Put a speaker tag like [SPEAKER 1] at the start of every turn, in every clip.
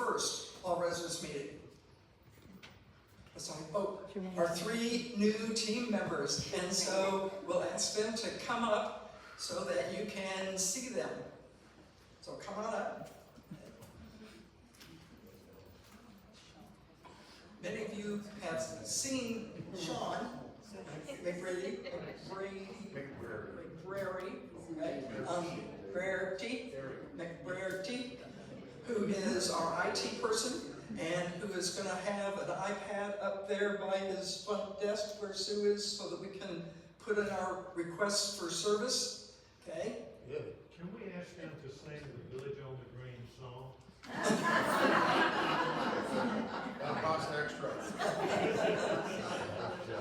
[SPEAKER 1] first all-residence meeting. Our 3 new team members, and so we'll ask them to come up so that you can see them. So come on up. Many of you have seen Sean McBrady, who is our IT person and who is going to have an iPad up there by his front desk where Sue is so that we can put in our requests for service. Okay?
[SPEAKER 2] Yeah. Can we ask him to sing the Village on the Green song?
[SPEAKER 3] That costs extra.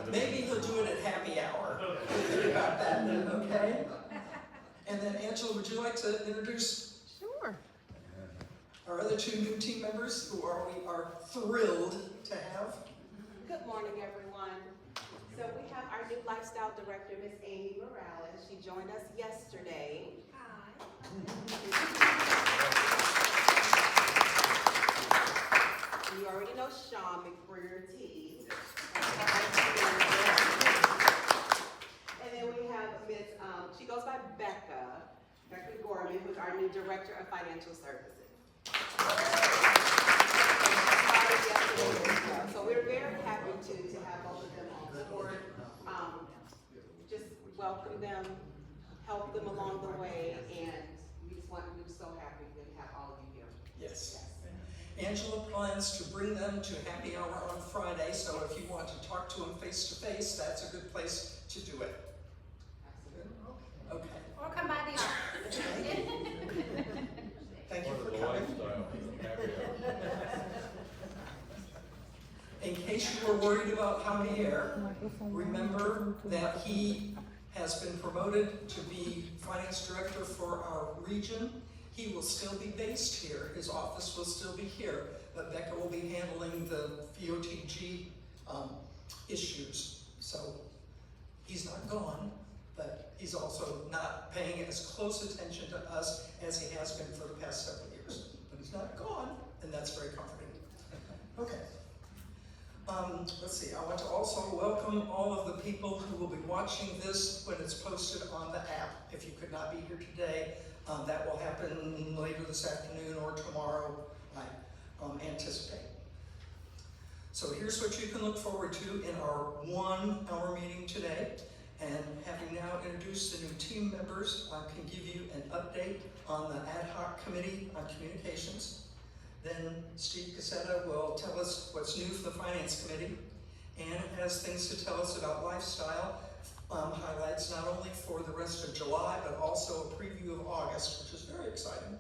[SPEAKER 1] Maybe he'll do it at happy hour. Think about that, okay? And then Angela, would you like to introduce
[SPEAKER 4] Sure.
[SPEAKER 1] our other 2 new team members who we are thrilled to have?
[SPEAKER 5] Good morning, everyone. So we have our new lifestyle director, Miss Amy Morales. She joined us yesterday. Hi. You already know Sean McBrearty. And then we have Miss, she goes by Becca Gorman, who's our new director of financial services. So we're very happy to have both of them on board. Just welcome them, help them along the way, and we're so happy to have all of you here.
[SPEAKER 1] Yes. Angela plans to bring them to happy hour on Friday, so if you want to talk to them face to face, that's a good place to do it. Okay.
[SPEAKER 4] Or come by the office.
[SPEAKER 1] Thank you for coming. In case you were worried about Javier, remember that he has been promoted to be finance director for our region. He will still be based here. His office will still be here, but Becca will be handling the VOTG issues. So he's not gone, but he's also not paying as close attention to us as he has been for the past several years. But he's not gone, and that's very comforting. Okay. Let's see, I want to also welcome all of the people who will be watching this when it's posted on the app. If you could not be here today, that will happen later this afternoon or tomorrow, I anticipate. So here's what you can look forward to in our 1-hour meeting today. And having now introduced the new team members, I can give you an update on the ad hoc committee on communications. Then Steve Cassetta will tell us what's new for the Finance Committee. Ann has things to tell us about lifestyle, highlights not only for the rest of July, but also a preview of August, which is very exciting.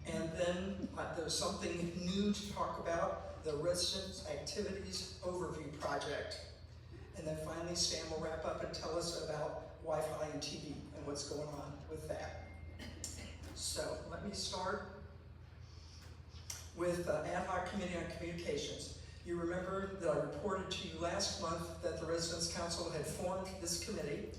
[SPEAKER 1] And then there's something new to talk about, the Residence Activities Overview Project. And then finally, Stan will wrap up and tell us about Wi-Fi and TV and what's going on with that. So let me start with the Ad hoc Committee on Communications. You remember that I reported to you last month that the Residence Council had formed this committee.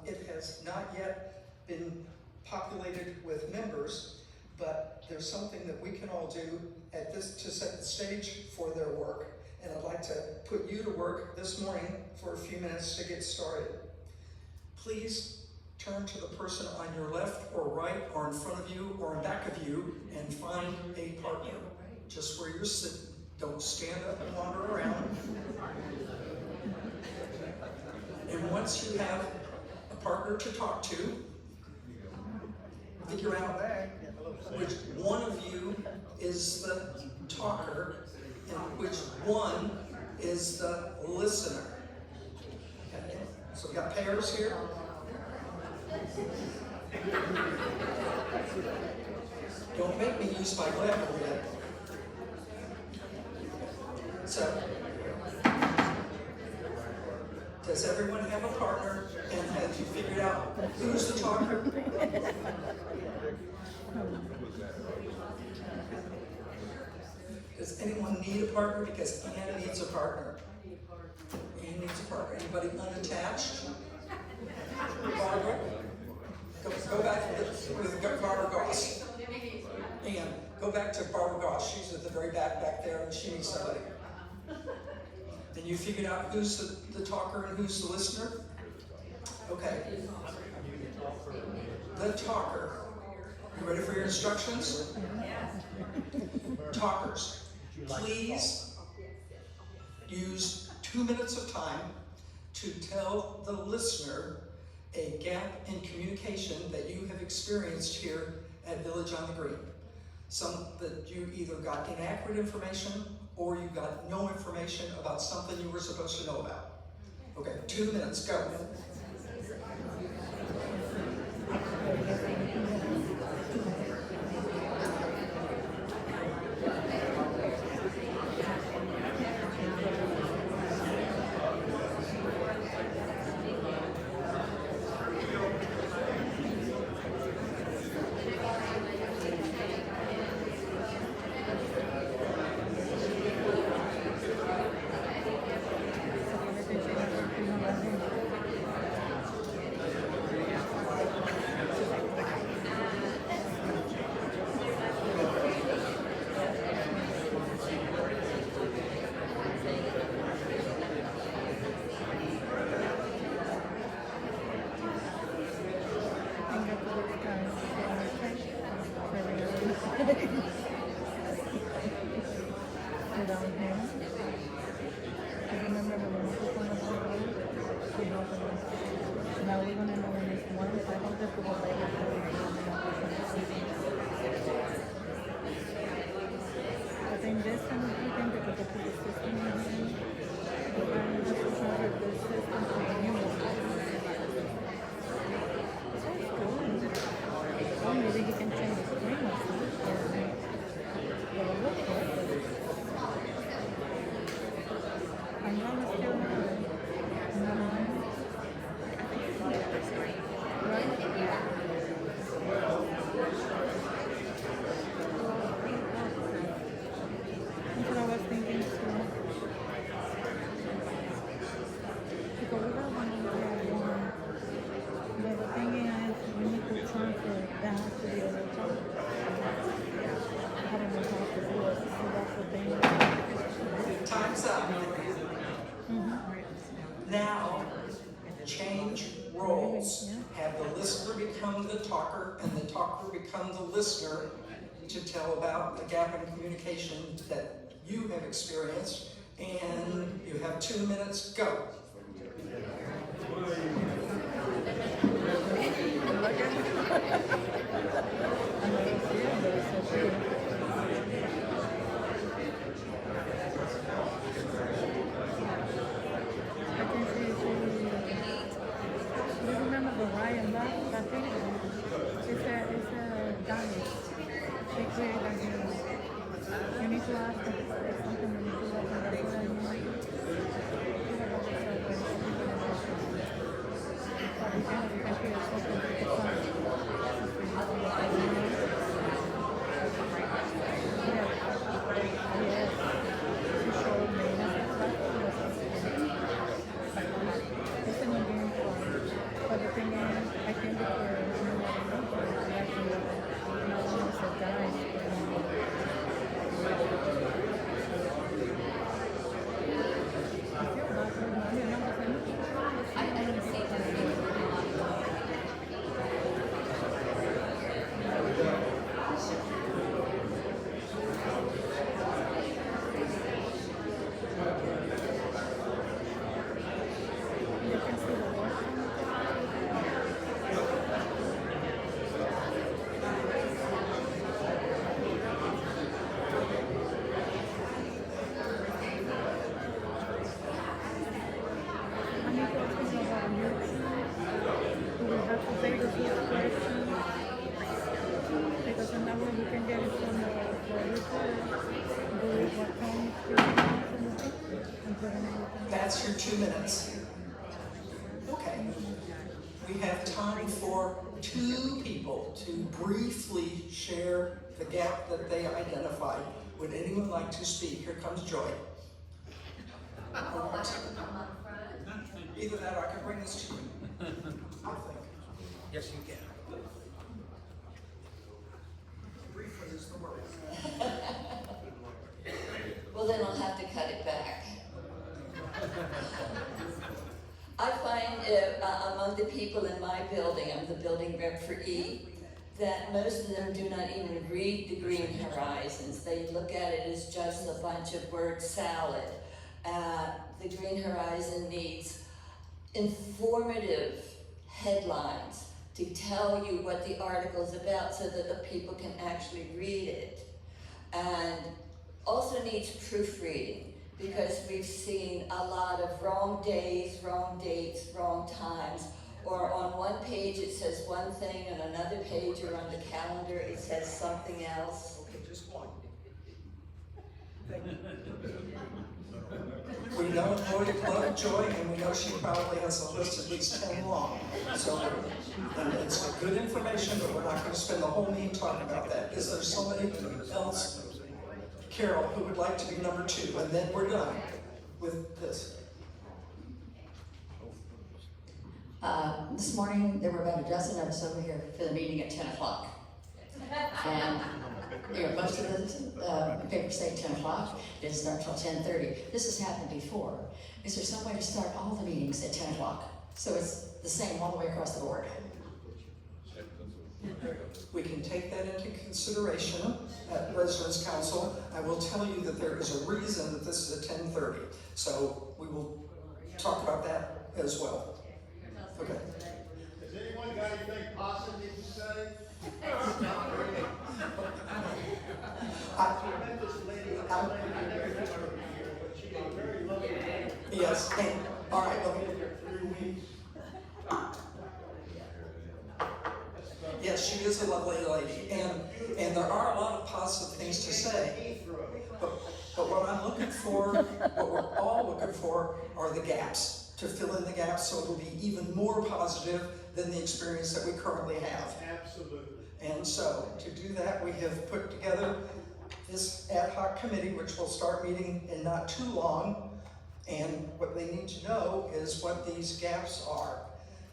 [SPEAKER 1] It has not yet been populated with members, but there's something that we can all do at this to set the stage for their work. And I'd like to put you to work this morning for a few minutes to get started. Please turn to the person on your left or right or in front of you or in back of you and find a partner. Just where you're sitting. Don't stand up and wander around. And once you have a partner to talk to, figure out which one of you is the talker and which one is the listener. Okay. So we got pairs here. Don't make me use my gavel yet. So, does everyone have a partner? And have you figured out who's the talker? Does anyone need a partner? Because Ann needs a partner. Ann needs a partner. Anybody unattached? Barbara? Go back with Barbara Goss. Ann, go go back to Barbara Goss, she's at the very back there, and she needs somebody. And you figured out who's the talker and who's the listener? Okay. The talker. You ready for your instructions? Talkers, please use 2 minutes of time to tell the listener a gap in communication that you have experienced here at Village on the Green. Some that you either got inaccurate information or you got no information about something you were supposed to know about. Okay, 2 minutes, go. Time's up. Now, change roles. Have the listener become the talker and the talker become the listener to tell about the gap in communication that you have experienced. And you have 2 minutes, go. That's your 2 minutes. Okay. We have time for 2 people to briefly share the gap that they identified. Would anyone like to speak? Here comes Joy. Either that or I can bring this to you. I think. Yes, you can. Briefly is the word.
[SPEAKER 4] among the people in my building, I'm the building rep for E, that most of them do not even read the Green Horizons. They look at it as just a bunch of word salad. The Green Horizon needs informative headlines to tell you what the article's about so that the people can actually read it. And also needs proofreading, because we've seen a lot of wrong days, wrong dates, wrong times, or on one page it says one thing, and another page or on the calendar it says something else.
[SPEAKER 1] Okay, just one. Thank you. We know Lovejoy, and we know she probably has a list at least 10 long. So it's good information, but we're not going to spend the whole meeting talking about that. Is there somebody else, Carol, who would like to be number 2? And then we're done with this.
[SPEAKER 6] This morning, there were about a dozen of us over here for the meeting at 10 o'clock. And most of the papers say 10 o'clock, it didn't start till 10:30. This has happened before. Is there some way to start all the meetings at 10 o'clock? So it's the same all the way across the board.
[SPEAKER 1] We can take that into consideration at Residents Council. I will tell you that there is a reason that this is at 10:30. So we will talk about that as well. Okay.
[SPEAKER 3] Has anyone got anything positive to say?
[SPEAKER 1] Yes, and, all right, okay. Yes, she is a lovely lady, and there are a lot of positive things to say. But what I'm looking for, what we're all looking for, are the gaps, to fill in the gaps so it'll be even more positive than the experience that we currently have.
[SPEAKER 3] Absolutely.
[SPEAKER 1] And so, to do that, we have put together this ad hoc committee, which will start meeting in not too long. And what they need to know is what these gaps are.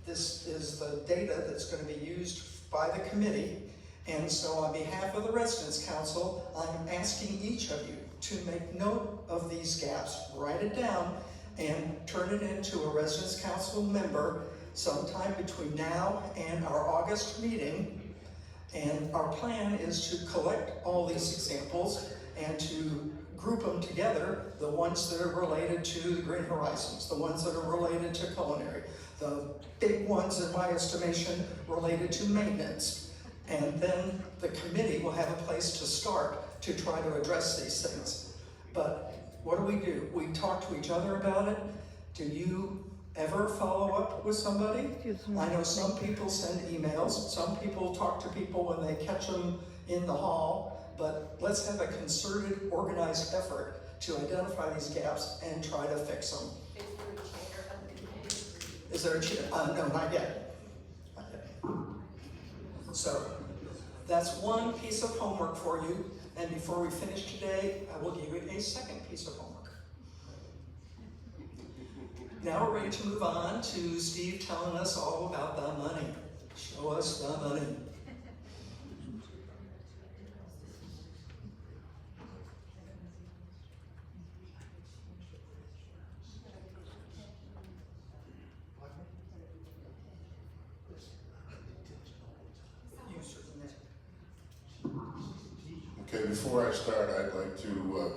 [SPEAKER 1] This is the data that's going to be used by the committee. And so on behalf of the Residents Council, I'm asking each of you to make note of these gaps, write it down, and turn it into a Residents Council member sometime between now and our August meeting. And our plan is to collect all these examples and to group them together, the ones that are related to the Green Horizons, the ones that are related to culinary, the big ones, in my estimation, related to maintenance. And then the committee will have a place to start to try to address these things. But what do? We talk to each other about it. Do you ever follow up with somebody? I know some people send emails, some people talk to people when they catch them in the hall, but let's have a concerted, organized effort to identify these gaps and try to fix them. Is there a chair? No, not yet. Not yet. So, that's one piece of homework for you, and before we finish today, I will give you a second piece of homework. Now we're ready to move on to Steve telling us all about the money. Show us the money.
[SPEAKER 3] Okay, before I start, I'd like to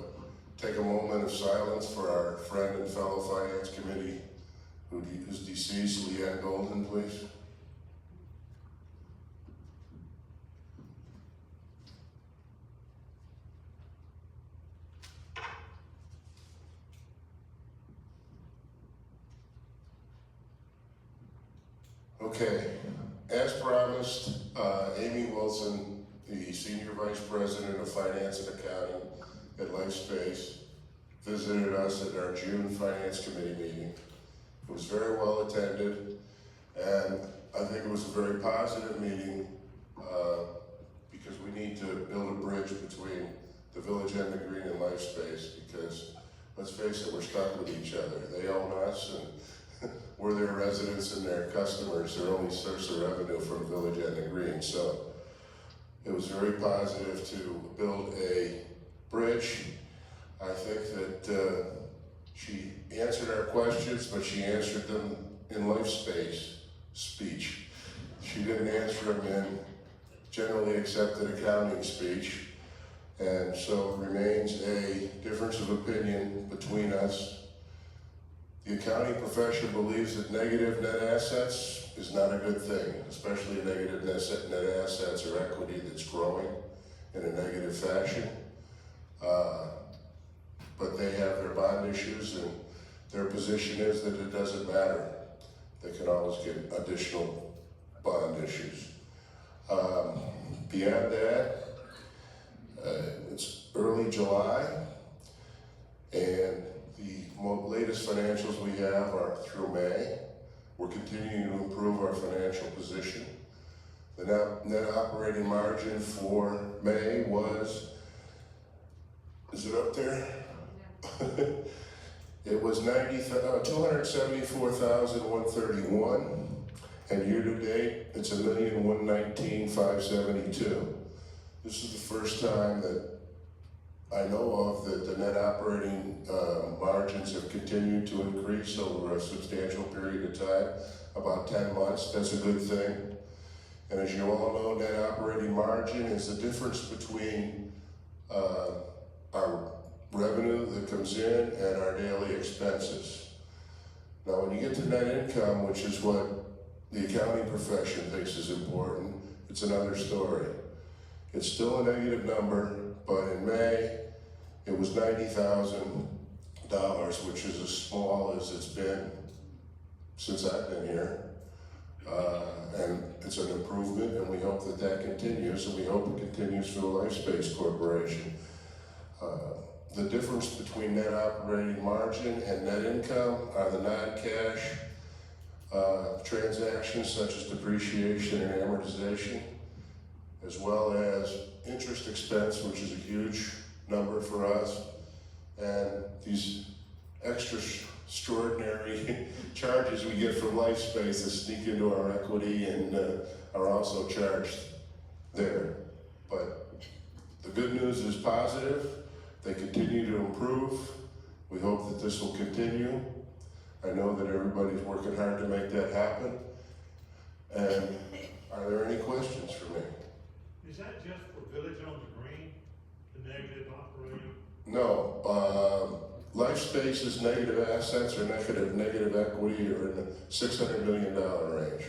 [SPEAKER 3] take a moment of silence for our friend and fellow Finance Committee who is deceased, Leanne Golden, please. Okay, as promised, Amy Wilson, the Senior Vice President of Finance and Accounting at LifeSpace, visited us at our June Finance Committee meeting. It was very well attended, and I think it was a very positive meeting because we need to build a bridge between the Village and the Green and LifeSpace, because let's face it, we're stuck with each other. They own us, and we're their residents and their customers. Their only source of revenue from Village and the Green. So it was very positive to build a bridge. I think that she answered our questions, but she answered them in LifeSpace speech. She didn't answer him in generally accepted accounting speech. And so it remains a difference of opinion between us. The accounting profession believes that negative net assets is not a good thing, especially negative net assets or equity that's growing in a negative fashion. But they have their bond issues, and their position is that it doesn't matter. They can always get additional bond issues. Beyond that, it's early July, and the latest financials we have are through May. We're continuing to improve our financial position. The net operating margin for May was, is it up there? It was 274,131, and year to date, it's 1,119,572. This is the first time that I know of that the net operating margins have continued to increase over a substantial period of time, about 10 months. That's a good thing. And as you all know, net operating margin is the difference between our revenue that comes in and our daily expenses. Now, when you get to net income, which is what the accounting profession thinks is important, it's another story. It's still a negative number, but in May, it was $90,000, which is as small as it's been since I've been here. And it's an improvement, and we hope that that continues, and we hope it continues for the LifeSpace Corporation. The difference between net operating margin and net income are the non-cash transactions such as depreciation and amortization, as well as interest expense, which is a huge number for us, and these extraordinary charges we get from LifeSpace that sneak into our equity and are also charged there. But the good news is positive. They continue to improve. We hope that this will continue. I know that everybody's working hard to make that happen. And are there any questions for me?
[SPEAKER 2] Is that just for Village on the Green, the negative operating?
[SPEAKER 3] No, LifeSpace's negative assets or negative equity are in the $600 million range.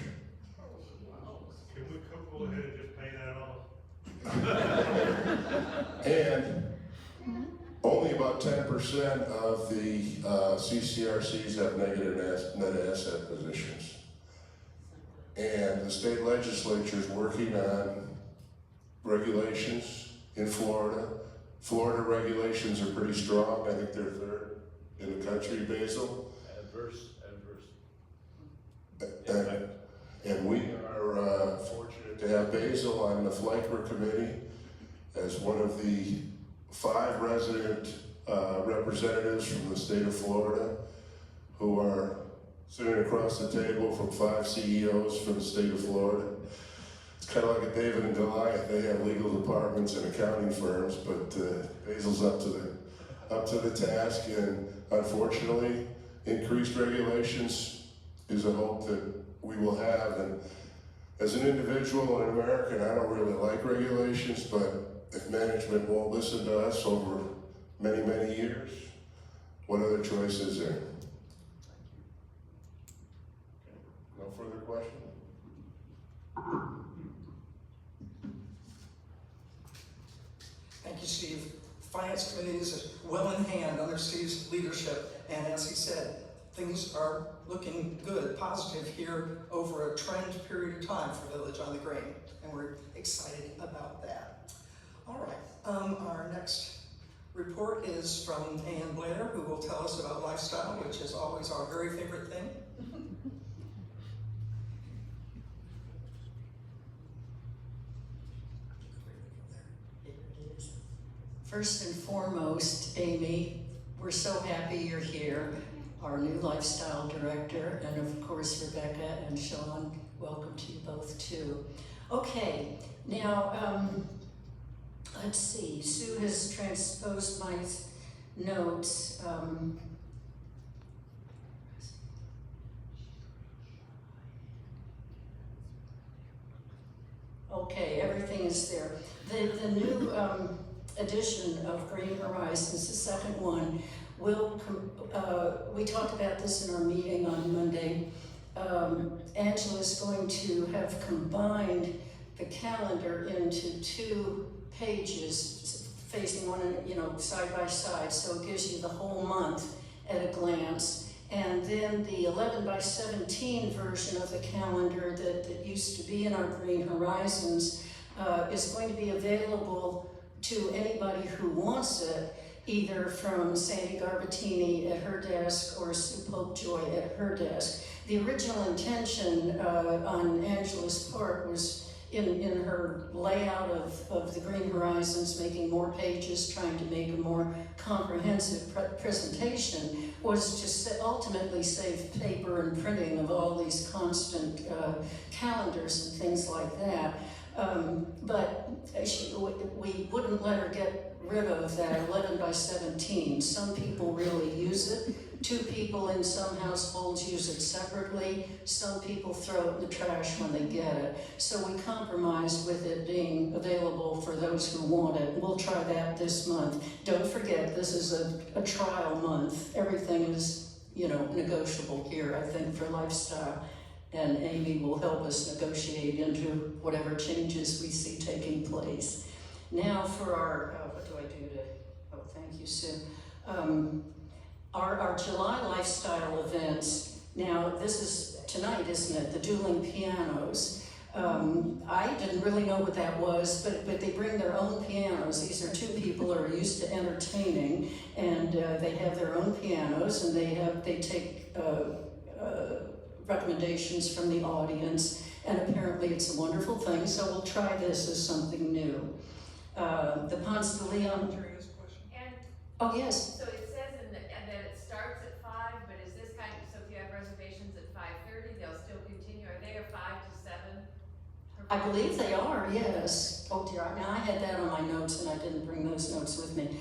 [SPEAKER 2] Can we go ahead and just pay that off?
[SPEAKER 3] And only about 10% of the CCRCs have negative net asset positions. And the state legislature is working on regulations in Florida. Florida regulations are pretty strong. I think they're third in the country, Basil.
[SPEAKER 2] Adverse.
[SPEAKER 3] And we are fortunate to have Basil on the FLICRA committee as one of the 5 resident representatives from the state of Florida who are sitting across the table from 5 CEOs from the state of Florida. It's kind of like a David and Goliath. They have legal departments and accounting firms, but Basil's up to the task, and unfortunately, increased regulations is a hope that we will have. And as an individual and an American, I don't really like regulations, but if management won't listen to us over many, many years, what other choice is there? No further questions?
[SPEAKER 1] Thank you, Steve. Finance Committee is well in hand under Steve's leadership, and as he said, things are looking good, positive here over a trend period of time for Village on the Green, and we're excited about that. All right, our next report is from Ann Blair, who will tell us about lifestyle, which is always our very favorite thing.
[SPEAKER 6] First and foremost, Amy, we're so happy you're here, our new lifestyle director, and of course Rebecca and Sean, welcome to you both too. Okay, now let's see, Sue has transposed my notes.
[SPEAKER 7] things there. The new edition of Green Horizons, the second one, we talked about this in our meeting on Monday. Angela's going to have combined the calendar into 2 pages, facing one, side by side, so it gives you the whole month at a glance. And then the 11 by 17 version of the calendar that used to be in our Green Horizons is going to be available to anybody who wants it, either from Sandy Garbatini at her desk or Sue Popejoy at her desk. The original intention on Angela's part was in her layout of the Green Horizons, making more pages, trying to make a more comprehensive presentation, was to ultimately save paper and printing of all these constant calendars and things like that. But we wouldn't let her get rid of that 11 by 17. Some people really use it. 2 people in some households use it separately. Some people throw it in the trash when they get it. So we compromised with it being available for those who want it. We'll try that this month. Don't forget, this is a trial month. Everything is, negotiable here, I think, for Lifestyle. And Amy will help us negotiate into whatever changes we see taking place. Now for our, what do I do to, thank you, Sue. Our July Lifestyle events, now this is tonight, isn't it? The dueling pianos. I didn't really know what that was, but they bring their own pianos. These are 2 people who are used to entertaining, and they have their own pianos, and they take recommendations from the audience, and apparently it's a wonderful thing, so we'll try this as something new. The Ponce de Leon.
[SPEAKER 8] And
[SPEAKER 7] Oh, yes.
[SPEAKER 8] so it says that it starts at 5, but is this kind of, so if you have reservations at 5:30, they'll still continue? Are they a 5 to 7?
[SPEAKER 7] I believe they are, yes. Oh dear, now I had that on my notes and I didn't bring those notes with me.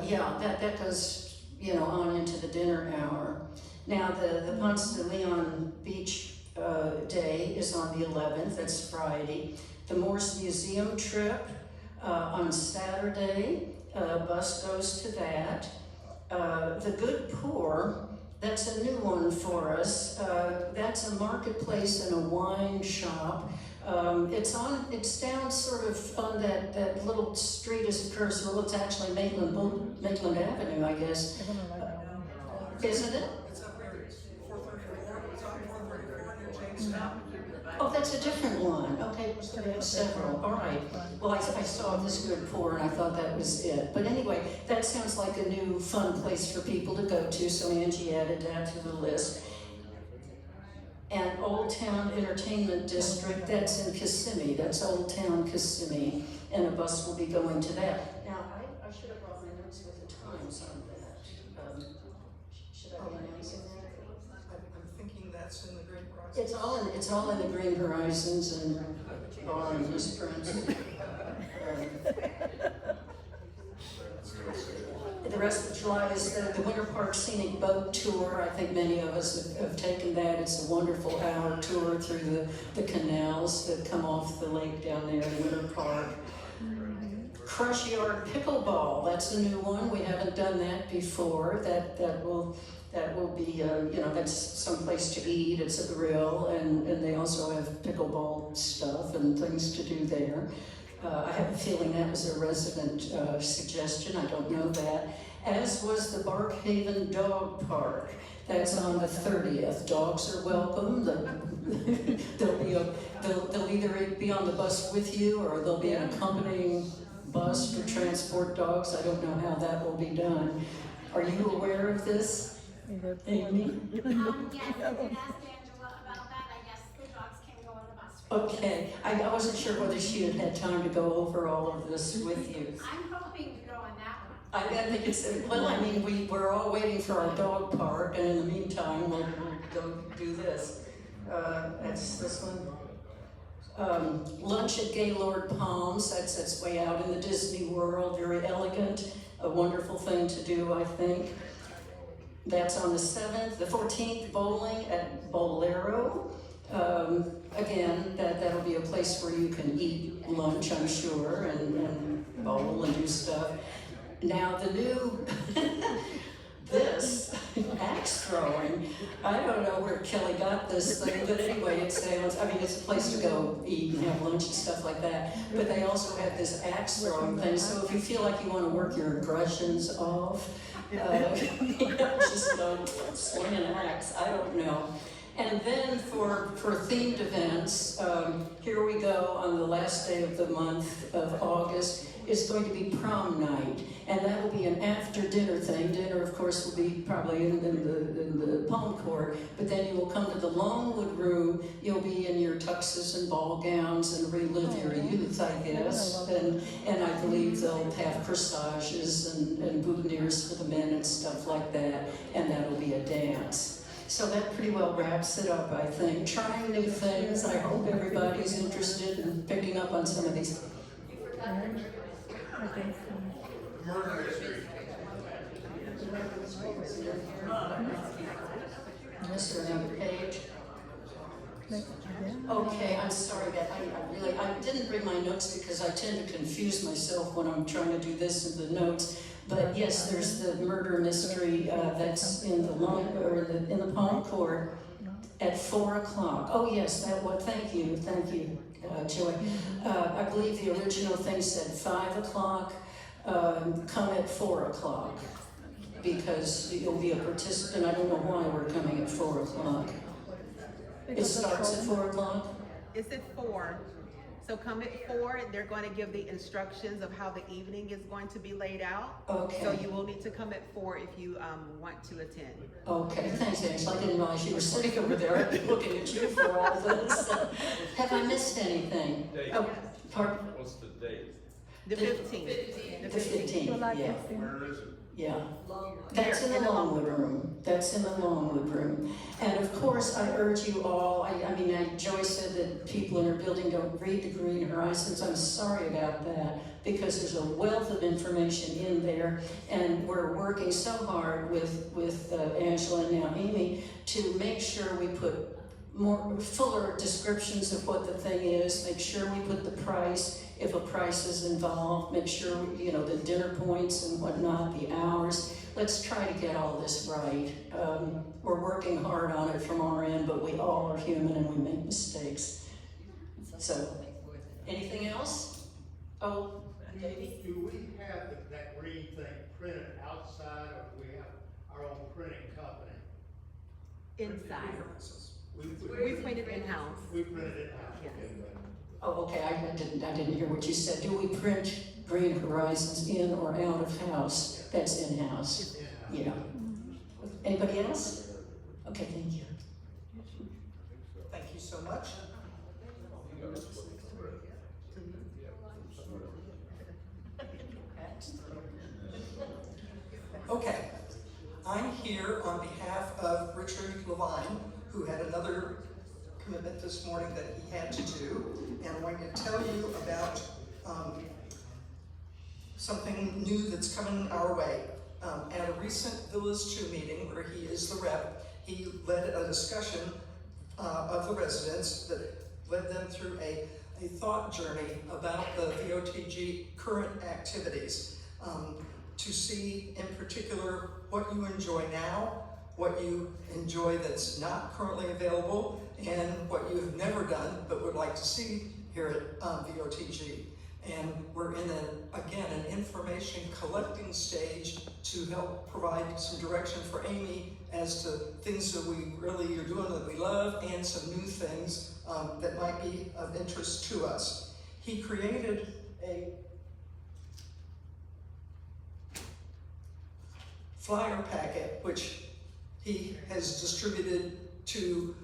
[SPEAKER 7] Yeah, that goes, on into the dinner hour. Now the Ponce de Leon Beach Day is on the 11th, that's Friday. The Morse Museum trip on Saturday, bus goes to that. The Good Poor, that's a new one for us. That's a marketplace and a wine shop. It's down sort of on that little street as it curves. Well, it's actually Maitland Avenue, I guess. Isn't it?
[SPEAKER 1] It's up there, 434, it's on 434 near Jamestown.
[SPEAKER 7] Oh, that's a different one. Okay, we have several. All right. Well, I saw this Good Poor and I thought that was it. But anyway, that sounds like a new fun place for people to go to, so Angie added that to the list. And Old Town Entertainment District, that's in Kissimmee. That's Old Town Kissimmee, and a bus will be going to that. Now, I should have brought my notes with the times on that. Should I be announcing that?
[SPEAKER 1] I'm thinking that's in the Green Horizons.
[SPEAKER 7] It's all in the Green Horizons and on Miss Prince. The rest of July is the Winter Park Scenic Boat Tour. I think many of us have taken that. It's a wonderful hour tour through the canals that come off the lake down there in Winter Park. Crush Yard Pickleball, that's a new one. We haven't done that before. That will be, that's someplace to eat. It's a grill, and they also have pickleball stuff and things to do there. I have a feeling that was a resident suggestion, I don't know that. As was the Barkhaven Dog Park. That's on the 30th. Dogs are welcome. They'll either be on the bus with you or they'll be an accompanying bus to transport dogs. I don't know how that will be done. Are you aware of this, Amy?
[SPEAKER 9] Yes, I did ask Angela about that. I guess the dogs can go on the bus.
[SPEAKER 7] Okay, I wasn't sure whether she had had time to go over all of this with you.
[SPEAKER 9] I'm hoping to go on that one.
[SPEAKER 7] I think it's, we're all waiting for our dog park, and in the meantime, we'll go do this. That's this one. Lunch at Gaylord Palms, that's way out in the Disney World, very elegant, a wonderful thing to do, I think. That's on the 7th. The 14th, bowling at Bolero. Again, that'll be a place where you can eat lunch, I'm sure, and bowl and do stuff. Now, the new, this axe throwing, I don't know where Kelly got this thing, but anyway, it sounds, I mean, it's a place to go eat and have lunch and stuff like that. But they also have this axe throwing thing, so if you feel like you want to work your aggressions off, just go swing an axe, I don't know. And then for themed events, here we go on the last day of the month of August, is going to be prom night. And that will be an after-dinner thing. Dinner, of course, will be probably in the Palm Court, but then you will come to the Longwood Room. You'll be in your tuxes and ball gowns and relive your youth, I guess. And I believe they'll have corsages and boutonnieres for the men and stuff like that, and that'll be a dance. So that pretty well wraps it up, I think. Trying new things. I hope everybody's interested in picking up on some of these.
[SPEAKER 2] Murder mystery.
[SPEAKER 7] Mr. Another page. Okay, I'm sorry that I didn't bring my notes because I tend to confuse myself when I'm trying to do this in the notes. But yes, there's the murder mystery that's in the in the Palm Court at 4 o'clock. Oh yes, that one. Thank you, Joy. I believe the original thing said 5 o'clock. Come at 4 o'clock because you'll be a participant. I don't know why we're coming at 4 o'clock. It starts at 4 o'clock?
[SPEAKER 5] It's at 4. So come at 4, they're going to give the instructions of how the evening is going to be laid out.
[SPEAKER 7] Okay.
[SPEAKER 5] So you will need to come at 4 if you want to attend.
[SPEAKER 7] Okay, thanks, Angela. I didn't realize you were sitting over there. I've been looking at you for all this. Have I missed anything?
[SPEAKER 10] Date.
[SPEAKER 7] Oh, pardon?
[SPEAKER 10] What's the date?
[SPEAKER 5] The 15th.
[SPEAKER 7] The 15th, yeah.
[SPEAKER 10] Where is it?
[SPEAKER 7] Yeah. That's in the Longwood Room. That's in the Longwood Room. And of course, I urge you all, Joy said that people in her building don't read the Green Horizons. I'm sorry about that because there's a wealth of information in there and we're working so hard with Angela and now Amy to make sure we put fuller descriptions of what the thing is, make sure we put the price, if a price is involved, make sure, the dinner points and whatnot, the hours. Let's try to get all this right. We're working hard on it from our end, but we all are human and we make mistakes. So, anything else? Oh, Davey?
[SPEAKER 11] Do we have that green thing printed outside, or do we have our own printing company?
[SPEAKER 5] Inside. We
[SPEAKER 11] We
[SPEAKER 5] print it in-house.
[SPEAKER 11] We printed it out.
[SPEAKER 5] Yeah.
[SPEAKER 7] Oh, okay, I didn't hear what you said. Do we print Green Horizons in or out of house? That's in-house. Yeah. Anybody else? Okay, thank you.
[SPEAKER 1] Thank you so much. Okay, I'm here on behalf of Richard Levine, who had another commitment this morning that he had to do, and I'm going to tell you about something new that's coming our way. At a recent Villas 2 meeting, where he is the rep, he led a discussion of the residents that led them through a thought journey about the VOTG current activities, to see in particular what you enjoy now, what you enjoy that's not currently available, and what you have never done but would like to see here at VOTG. And we're in an information collecting stage to help provide some direction for Amy as to things that we really are doing that we love and some new things that might be of interest to us. He created a flyer packet, which he has distributed to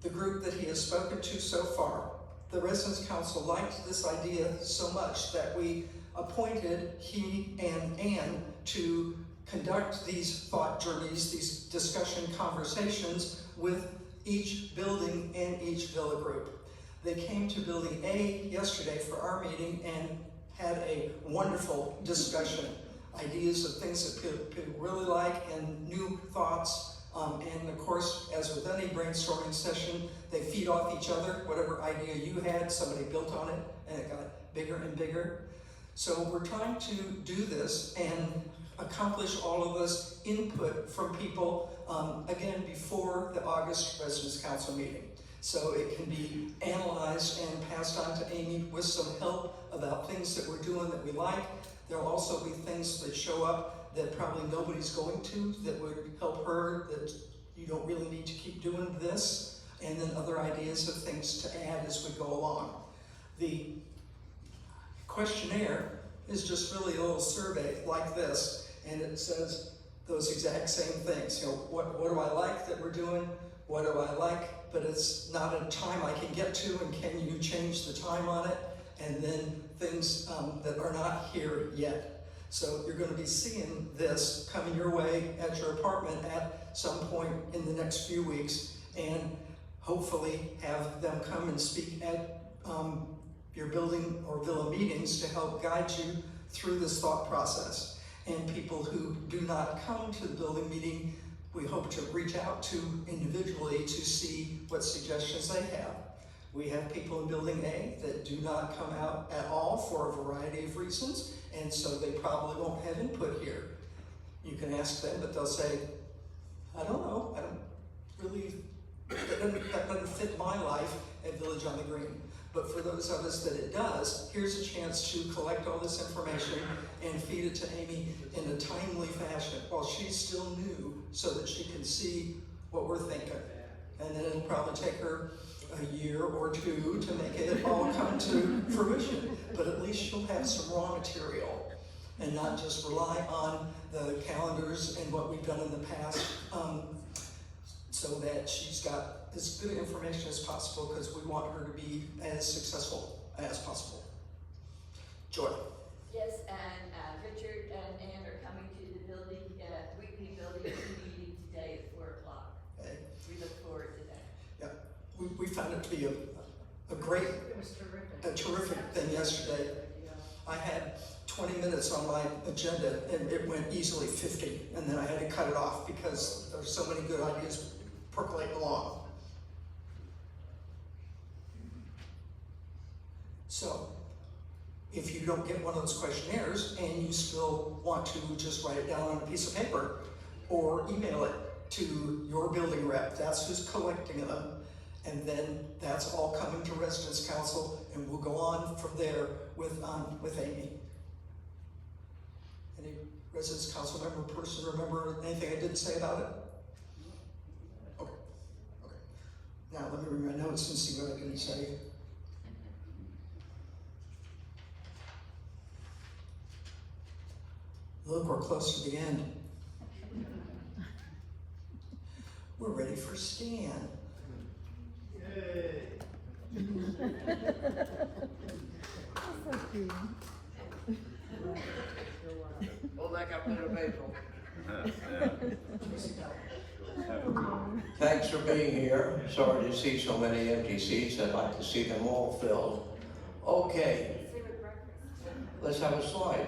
[SPEAKER 1] the group that he has spoken to so far. The Residents Council liked this idea so much that we appointed he and Ann to conduct these thought journeys, these discussion conversations with each building and each villa group. They came to Building A yesterday for our meeting and had a wonderful discussion. Ideas of things that people really like and new thoughts And of course, as with any brainstorming session, they feed off each other. Whatever idea you had, somebody built on it, and it got bigger and bigger. So we're trying to do this and accomplish all of this input from people, again, before the August Residents Council meeting. So it can be analyzed and passed on to Amy with some help about things that we're doing that we like. There'll also be things that show up that probably nobody's going to, that would help her, that you don't really need to keep doing this, and then other ideas of things to add as we go along. The questionnaire is just really a little survey like this, and it says those exact same things. You know, what do I like that we're doing? What do I like? But it's not a time I can get to, and can you change the time on it? And then things that are not here yet. So you're going to be seeing this coming your way at your apartment at some point in the next few weeks, and hopefully have them come and speak at your building or villa meetings to help guide you through this thought process. And people who do not come to the building meeting, we hope to reach out to individually to see what suggestions they have. We have people in Building A that do not come out at all for a variety of reasons, and so they probably won't have input here. You can ask them, but they'll say, I don't know, I don't really, that doesn't fit my life at Village on the Green. But for those of us that it does, here's a chance to collect all this information and feed it to Amy in a timely fashion while she's still new, so that she can see what we're thinking. And then it'll probably take her a year or two to make it all come to fruition, but at least she'll have some raw material and not just rely on the calendars and what we've done in the past, so that she's got as good information as possible, because we want her to be as successful as possible. Joy.
[SPEAKER 4] Yes, and Richard and Ann are coming to the building, weekly building meeting today at 4 o'clock.
[SPEAKER 1] Okay.
[SPEAKER 4] We look forward to that.
[SPEAKER 1] Yeah, we found it to be a great,
[SPEAKER 7] It was terrific.
[SPEAKER 1] a terrific thing yesterday. I had 20 minutes on my agenda and it went easily 50, and then I had to cut it off because there's so many good ideas percolating along. So, if you don't get one of those questionnaires and you still want to just write it down on a piece of paper or email it to your building rep, that's who's collecting them, and then that's all coming to Residents Council, and we'll go on from there with Amy. Any Residents Council member person remember anything I didn't say about it? Okay. Now let me read my notes and see what I didn't say. Look, we're close to the end. We're ready for Stan.
[SPEAKER 11] Yay.
[SPEAKER 10] Hold that up in a basil. Thanks for being here. Sorry to see so many empty seats. I'd like to see them all filled. Okay. Let's have a slide.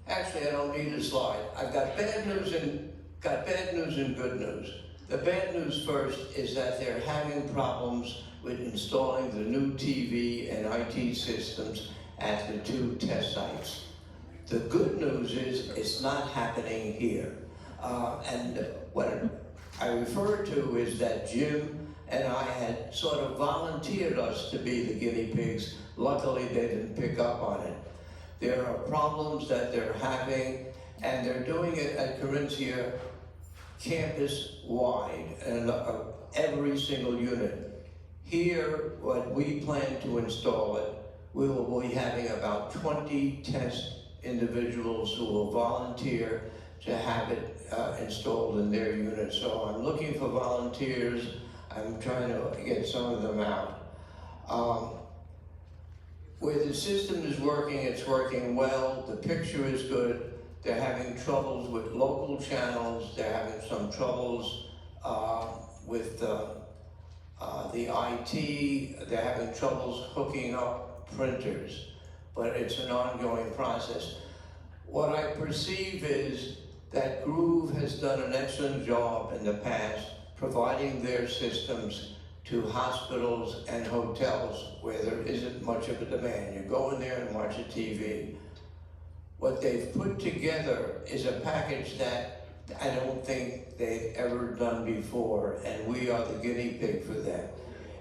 [SPEAKER 10] Actually, I don't need a slide. I've got bad news and good news. The bad news first is that they're having problems with installing the new TV and IT systems at the 2 test sites. The good news is it's not happening here. And what I refer to is that Jim and I had sort of volunteered us to be the guinea pigs. Luckily, they didn't pick up on it. There are problems that they're having, and they're doing it at Carinthia campus-wide, and every single unit. Here, what we plan to install it, we will be having about 20 test individuals who will volunteer to have it installed in their unit. So I'm looking for volunteers. I'm trying to get some of them out. Where the system is working, it's working well. The picture is good. They're having troubles with local channels. They're having some troubles with the IT. They're having troubles hooking up printers, but it's an ongoing process. What I perceive is that Groove has done an excellent job in the past providing their systems to hospitals and hotels where there isn't much of a demand. You go in there and watch a TV. What they've put together is a package that I don't think they've ever done before, and we are the guinea pig for them.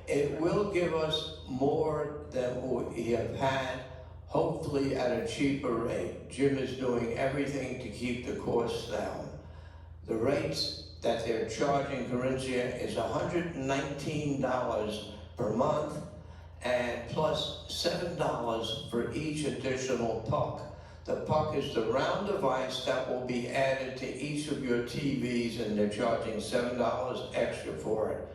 [SPEAKER 10] It will give us more than we have had, hopefully at a cheaper rate. Jim is doing everything to keep the costs down. The rates that they're charging Corinthia is $119 per month and plus $7 for each additional puck. The puck is the round device that will be added to each of your TVs, and they're charging $7 extra for it.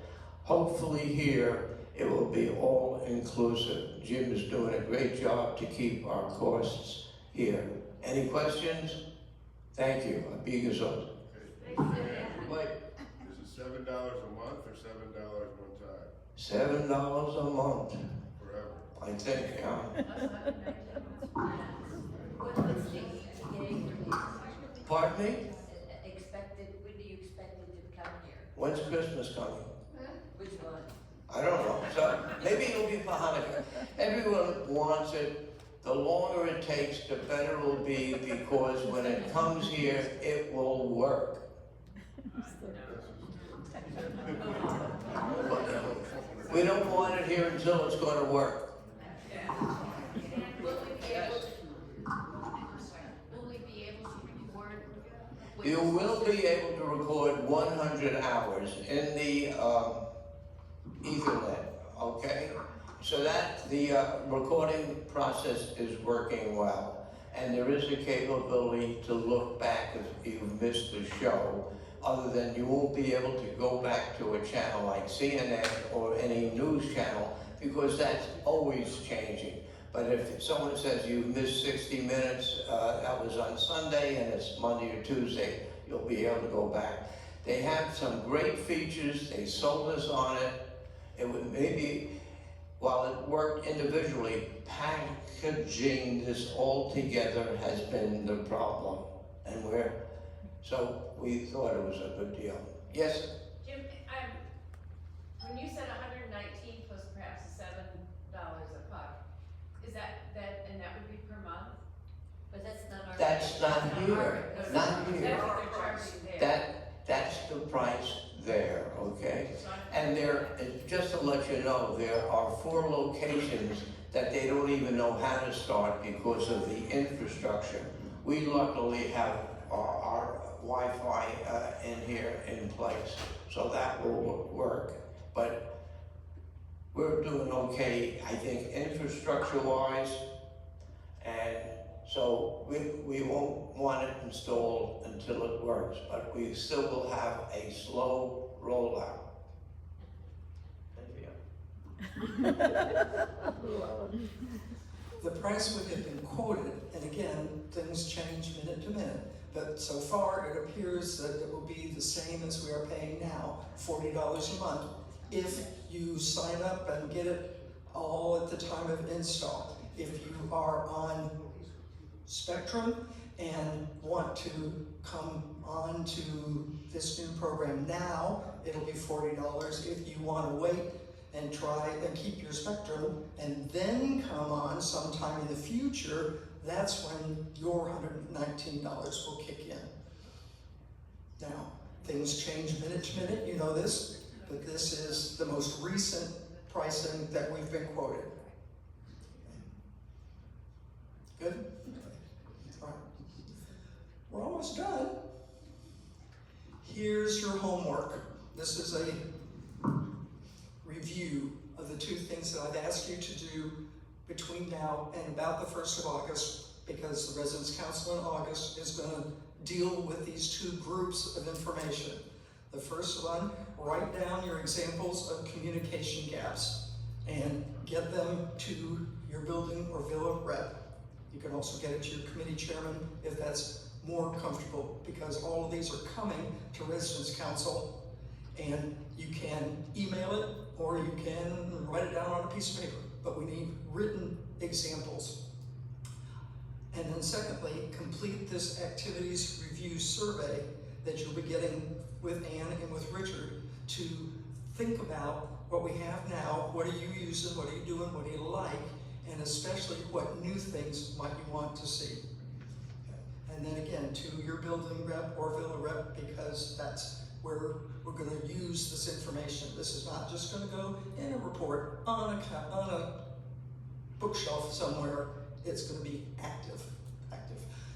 [SPEAKER 10] Hopefully here, it will be all inclusive. Jim is doing a great job to keep our costs here. Any questions? Thank you. Be gesund. Wait.
[SPEAKER 3] Is it $7 a month or $7 one time?
[SPEAKER 10] $7 a month,
[SPEAKER 3] Forever?
[SPEAKER 10] I think, yeah.
[SPEAKER 8] What's the date for these?
[SPEAKER 10] Pardon me?
[SPEAKER 4] Expected, when do you expect it to come here?
[SPEAKER 10] When's Christmas coming?
[SPEAKER 4] Which one?
[SPEAKER 10] I don't know. So maybe it'll be for Hanukkah. Everyone wants it. The longer it takes, the better it will be, because when it comes here, it will work. We don't want it here until it's going to work.
[SPEAKER 8] Will we be able to record?
[SPEAKER 10] You will be able to record 100 hours in the Ethernet, okay? So that the recording process is working well. And there is a capability to look back if you've missed the show, other than you won't be able to go back to a channel like CNN or any news channel, because that's always changing. But if someone says you've missed 60 minutes, that was on Sunday and it's Monday or Tuesday, you'll be able to go back. They have some great features. They sold us on it. It would maybe, while it worked individually, packaging this all together has been the problem. And so we thought it was a good deal. Yes?
[SPEAKER 8] Jim, when you said 119 plus perhaps $7 a puck, is that, and that would be per month?
[SPEAKER 4] But that's not our.
[SPEAKER 10] That's not here. Not here.
[SPEAKER 8] That's what they're charging there.
[SPEAKER 10] That's the price there, okay? And just to let you know, there are 4 locations that they don't even know how to start because of the infrastructure. We luckily have our Wi-Fi in here in place, so that will work. But we're doing okay, I think, infrastructure-wise, and so we won't want it installed until it works, but we still will have a slow rollout.
[SPEAKER 1] The price would have been quoted, and again, things change minute to minute, but so far it appears that it will be the same as we are paying now, $40 a month, if you sign up and get it all at the time of install. If you are on Spectrum and want to come on to this new program now, it'll be $40. If you want to wait and try and keep your Spectrum and then come on sometime in the future, that's when your $119 will kick in. Now, things change minute to minute, you know this, but this is the most recent pricing that we've been quoted. Good? All right. We're almost done. Here's your homework. This is a review of the 2 things that I've asked you to do between now and about the 1st of August, because the Residence Council in August is going to deal with these 2 groups of information. The first one, write down your examples of communication gaps and get them to your building or villa rep. You can also get it to your committee chairman if that's more comfortable, because all of these are coming to Residence Council, and you can email it or you can write it down on a piece of paper, but we need written examples. And then secondly, complete this activities review survey that you'll be getting with Ann and with Richard to think about what we have now, what are you using, what are you doing, what do you like, and especially what new things might you want to see. And then again, to your building rep or villa rep, because that's where we're going to use this information. This is not just going to go in a report on a bookshelf somewhere. It's going to be active.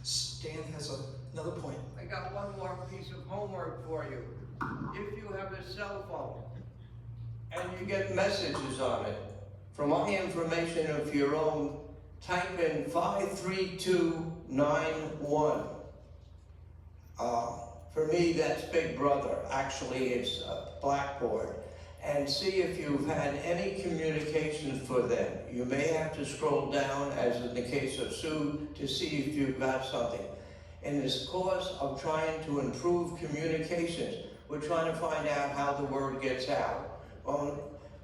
[SPEAKER 1] Stan has another point.
[SPEAKER 10] I got one more piece of homework for you. If you have a cell phone and you get messages on it, for my information of your own, type in 53291. For me, that's Big Brother. Actually, it's Blackboard. And see if you've had any communication for them. You may have to scroll down, as in the case of Sue, to see if you've got something. In this course of trying to improve communications, we're trying to find out how the word gets out.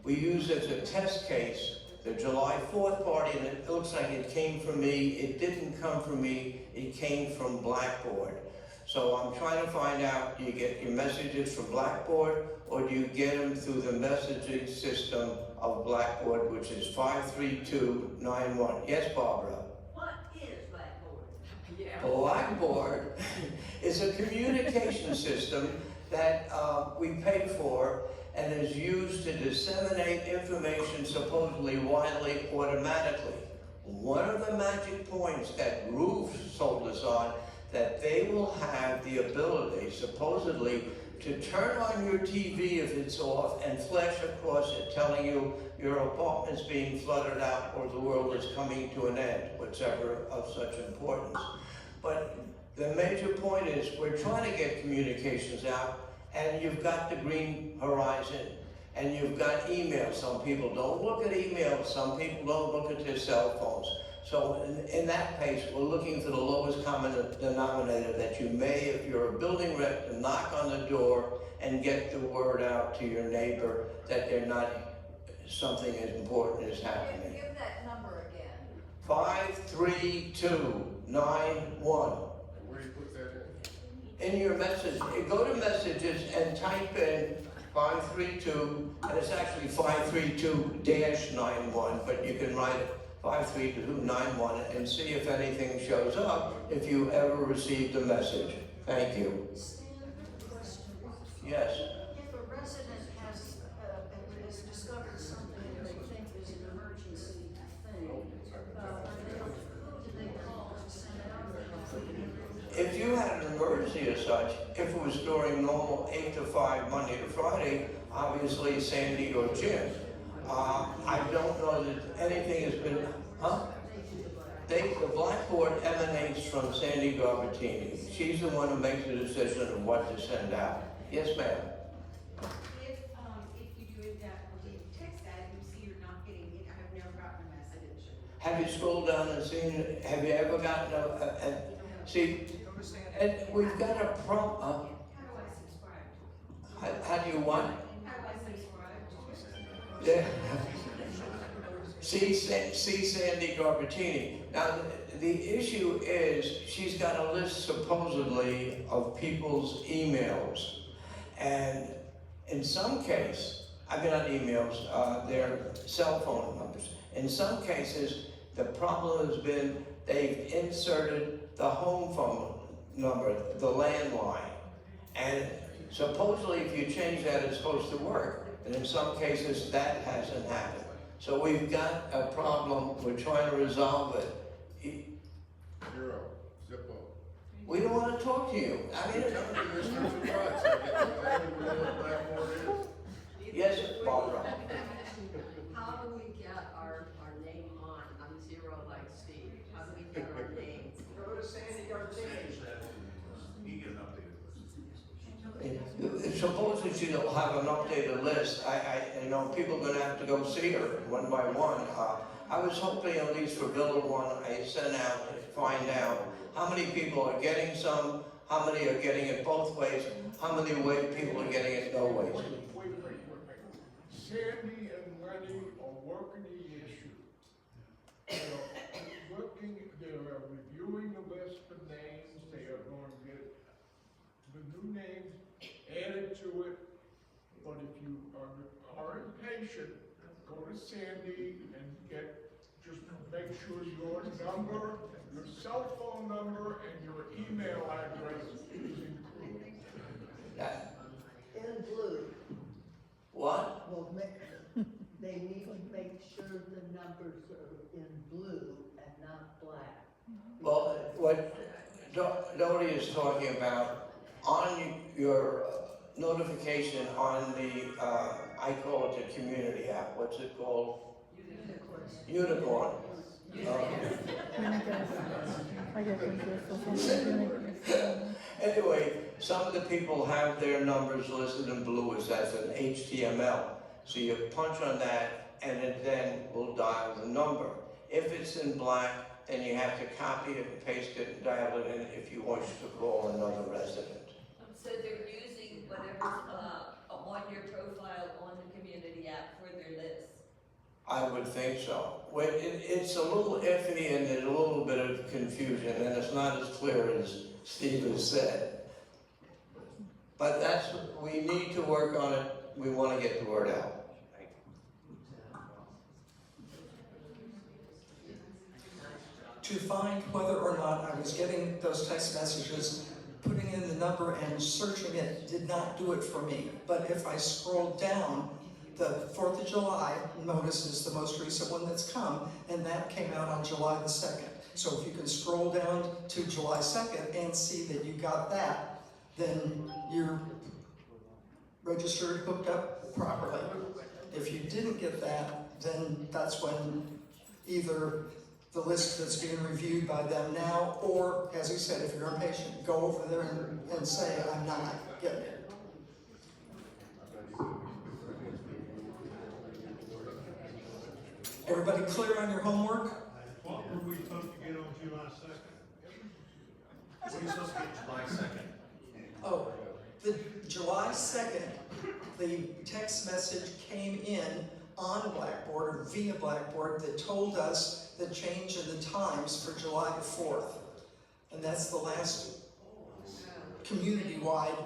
[SPEAKER 10] We use as a test case the July 4th party, and it looks like it came from me. It didn't come from me, it came from Blackboard. So I'm trying to find out, do you get your messages from Blackboard, or do you get them through the messaging system of Blackboard, which is 53291? Yes, Barbara?
[SPEAKER 9] What is Blackboard?
[SPEAKER 10] Blackboard is a communication system that we pay for and is used to disseminate information supposedly widely automatically. One of the magic points that Groove sold us on, that they will have the ability, supposedly, to turn on your TV if it's off and flash across it telling you your apartment's being flooded out or the world is coming to an end, whichever of such importance. But the major point is we're trying to get communications out, and you've got the Green Horizon, and you've got email. Some people don't look at email, some people don't look at their cell phones. So in that case, we're looking for the lowest common denominator that you may, if you're a building rep, to knock on the door and get the word out to your neighbor that they're not, something as important is happening.
[SPEAKER 8] Give that number again.
[SPEAKER 10] 53291.
[SPEAKER 3] Where do you put that
[SPEAKER 10] In your message, you go to messages and type in 532, and it's actually 532-91, but you can write it 53291 and see if anything shows up if you ever received a message. Thank you.
[SPEAKER 7] Question.
[SPEAKER 10] Yes.
[SPEAKER 7] If a resident has discovered something that they think is an emergency thing, who do they call to send out the help?
[SPEAKER 10] If you had an emergency as such, if it was during normal 8 to 5, Monday to Friday, obviously Sandy or Jim. I don't know that anything has been, the Blackboard emanates from Sandy Garbatini. She's the one who makes the decision of what to send out. Yes, ma'am.
[SPEAKER 5] If you do it that, text that, you see you're not getting it, I have never gotten a message.
[SPEAKER 10] Have you scrolled down and seen, have you ever gotten see, and we've got a
[SPEAKER 5] How do I subscribe to it?
[SPEAKER 10] how do you want?
[SPEAKER 5] How do I subscribe to it?
[SPEAKER 10] Yeah. See Sandy Garbatini. Now, the issue is she's got a list supposedly of people's emails. And in some cases, I mean not emails, their cell phone numbers. In some cases, the problem has been they've inserted the home phone number, the landline. And supposedly if you change that, it's supposed to work. And in some cases, that hasn't happened. So we've got a problem, we're trying to resolve it.
[SPEAKER 3] Zero. Zippo.
[SPEAKER 10] We don't want to talk to you. I mean, yes, Barbara.
[SPEAKER 12] How do we get our name on Zero like Steve? How do we get our names?
[SPEAKER 1] Go to Sandy Garbatini.
[SPEAKER 10] Supposedly she'll have an updated list. You know, people are gonna have to go see her one by one. I was hoping at least for Villa One, I sent out to find out how many people are getting some, how many are getting it both ways, how many people are getting it no ways.
[SPEAKER 11] Wait. Sandy and Lenny are working the issue. They're reviewing
[SPEAKER 13] the new names added to it. But if you are impatient, go to Sandy and just make sure your number, your cell phone number, and your email address is included.
[SPEAKER 10] That,
[SPEAKER 14] In blue,
[SPEAKER 10] what?
[SPEAKER 14] well, they need to make sure the numbers are in blue and not black.
[SPEAKER 10] Well, what Doty is talking about, on your notification on the, I call it the community app, what's it called? Unicorn. Anyway, some of the people have their numbers listed in blue as an HTML. So you punch on that and it then will dial the number. If it's in black, then you have to copy it and paste it and dial it in if you wish to call another resident.
[SPEAKER 4] So they're using whatever's on your profile on the community app for their list.
[SPEAKER 10] I would think so. Well, it's a little iffy and there's a little bit of confusion and it's not as clear as Steve has said. But we need to work on it. We want to get the word out.
[SPEAKER 1] To find whether or not I was getting those text messages, putting in the number and searching it did not do it for me. But if I scroll down, the 4th of July notice is the most recent one that's come, and that came out on July the 2nd. So if you can scroll down to July 2nd and see that you got that, then you're registered, hooked up properly. If you didn't get that, then that's when either the list that's being reviewed by them now, or, as you said, if you're impatient, go over there and say, I'm not getting it. Everybody clear on your homework?
[SPEAKER 2] What were we supposed to get on July 2nd? What are you supposed to get July 2nd?
[SPEAKER 1] Oh, the July 2nd, the text message came in on Blackboard or via Blackboard that told us the change in the times for July the 4th. And that's the last community-wide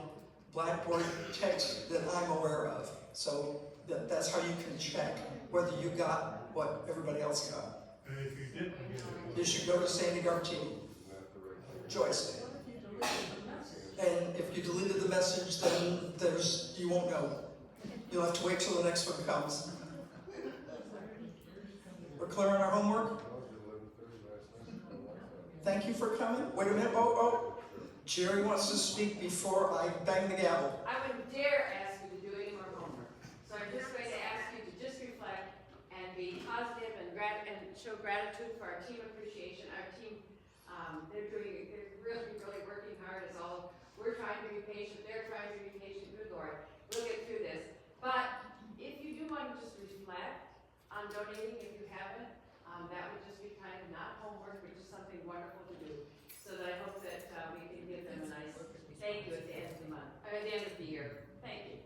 [SPEAKER 1] Blackboard text that I'm aware of. So that's how you can check whether you got what everybody else got.
[SPEAKER 2] And if you didn't get it,
[SPEAKER 1] You should go to Sandy Gartini, Joyce. And if you deleted the message, then you won't know. You'll have to wait till the next one comes. We're clear on our homework? Thank you for coming. Wait a minute, Jerry wants to speak before I bang the gavel.
[SPEAKER 8] I wouldn't dare ask you to do any more homework. So I'm just going to ask you to just reflect and be positive and show gratitude for our team appreciation. Our team, they're really working hard as all. We're trying to be patient, they're trying to be patient, good Lord. We'll get through this. But if you do want to just reflect on donating, if you haven't, that would just be kind of not homework, but just something wonderful to do. So that I hope that we can give them a nice thank you at the end of the month, or at the end of the year. Thank you.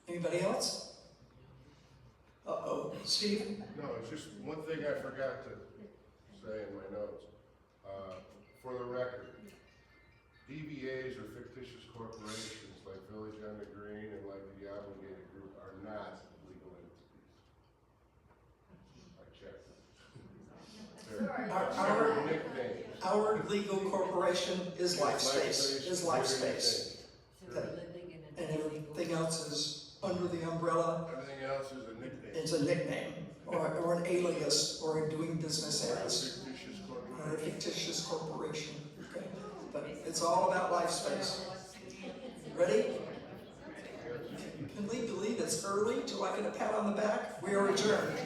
[SPEAKER 1] Anybody else? Steve?
[SPEAKER 3] No, it's just one thing I forgot to say in my notes. For the record, DBAs or fictitious corporations like Village on the Green and like the Obligated Group are not legal entities. I checked. They're nicknames.
[SPEAKER 1] Our legal corporation is LifeSpace. And everything else is under the umbrella.
[SPEAKER 3] Everything else is a nickname.
[SPEAKER 1] It's a nickname, or an alias, or a doing business as. Or a fictitious corporation. Okay. But it's all about LifeSpace. Ready? Can we believe it's early till I get a pat on the back? We are adjourned.